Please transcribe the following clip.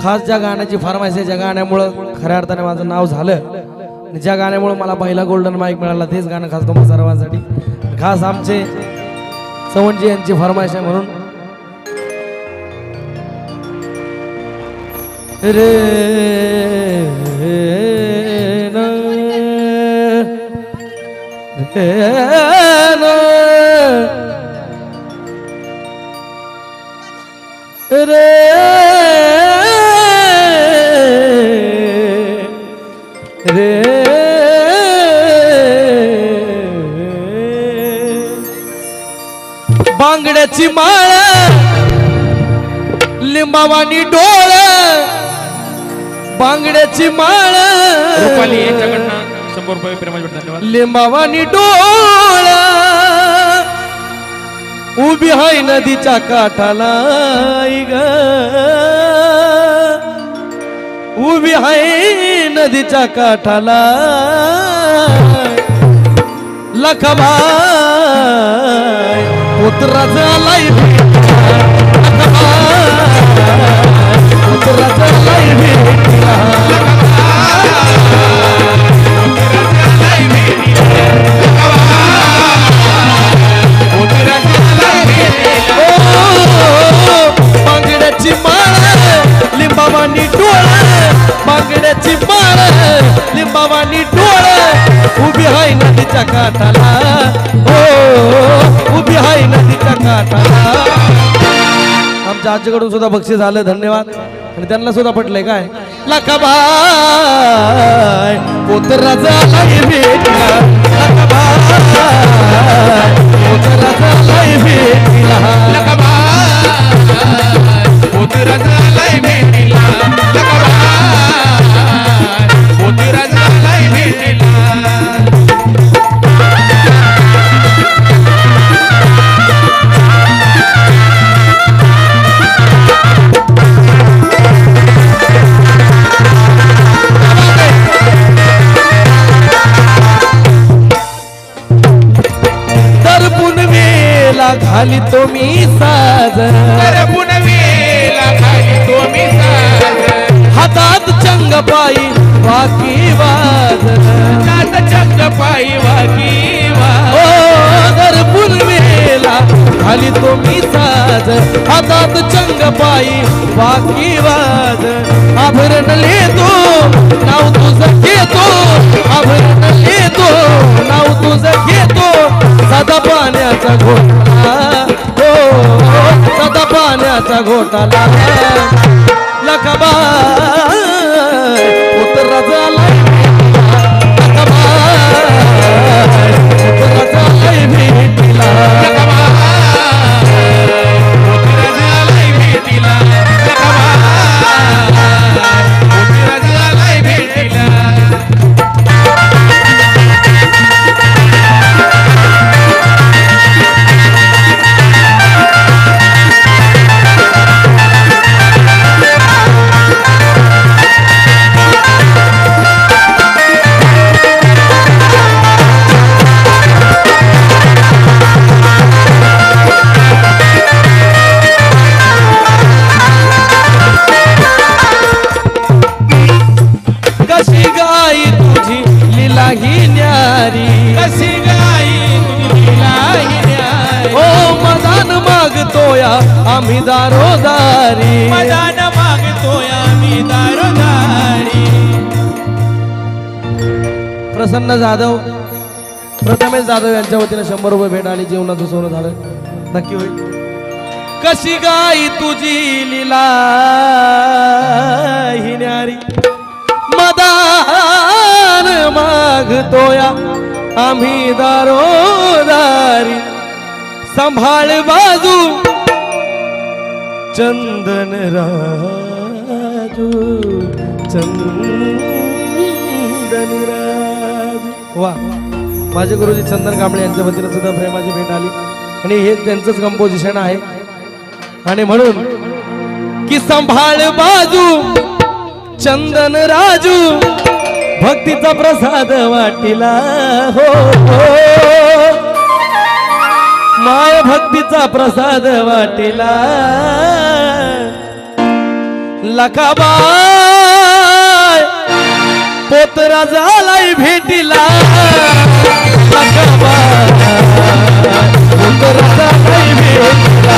खास ज्या गाण्याची फरमाईश आहे, ज्या गाण्यामुळं खऱ्या अर्थाने माझं नाव झालं आणि ज्या गाण्यामुळं मला पहिला गोल्डन माईक मिळाला, तेच गाणं खास तुम्हा सर्वांसाठी, खास आमचे चव्हाणजी यांची फरमाईश आहे म्हणून. रे रे रे बांगड्याची माळ लिंबावानी डोळ, बांगड्याची माळ रुपाली यांच्याकडनं 100 रुपये प्रेमाचे भेट. धन्यवाद. लिंबावानी डोळ उभी हाय नदीच्या काठाला ग, उभी हाय नदीच्या काठाला लखबाय पुत्राचा लाई पुत्राचा लाई भेटला बांगड्याची माळ लिंबावानी डोळ, बांगड्याची माळ लिंबावानी डोळ उभी हाय नदीच्या काठाला, हो उभी हाय नदीच्या काठाला. आमच्या आजीकडून सुद्धा बक्षीस आलं, धन्यवाद. आणि त्यांना सुद्धा पटलंय काय, लखबाय पुत्राचा लाई भेटला, लखबाय पुत्राचा लाई भेटला, पुत्राचा लाई भेटला, पुत्राचा लाई भेटला. खाली तो मी साज, पुनवेला खाली तो मी साज, हातात चंग पायी वाकी वाज, हातात चंग पायी वाकी वाज, ओ दर पुनवेला खाली तो मी साज, हातात चंग पायी वाकी वाज. आभरण लेतो नाव तुझं घेतो, आभरण लेतो नाव तुझं घेतो, सदा पाण्याचा घोटाला, हो सदा पाण्याचा घोटाला, लखबाय पुत्राचा लाई पुत्राचा लाई भेटला, पुत्राचा लाई भेटला, पुत्राचा लाई भेटला. कशी गाई तुझी लीला ही न्यारी, कशी गाई तुझी लीला ही न्यारी, ओ मदान मागतोया आम्ही दारोदारी, मदान मागतोय आम्ही दारोदारी. प्रसन्न जाधव, प्रथमेश जाधव यांच्या वतीने 100 रुपये भेट आली, जीवनाचं सोनं झालं, नक्की होईल. कशी गाई तुझी लीला ही न्यारी, मदान मागतोया आम्ही दारोदारी, संभाळ बाजू चंदन राजू, चंदन राजू. वा, माझे गुरुजी चंदन कांबळे यांच्या वतीने सुद्धा प्रेमाची भेट आली आणि हे त्यांचंच कंपोजिशन आहे. आणि म्हणून की संभाळ बाजू चंदन राजू भक्तीचा प्रसाद वाटिला, हो माय भक्तीचा प्रसाद वाटिला, लखाबाई पोतरा झालाय भेटीला लखाबाई पोतरा झालाय भेटीला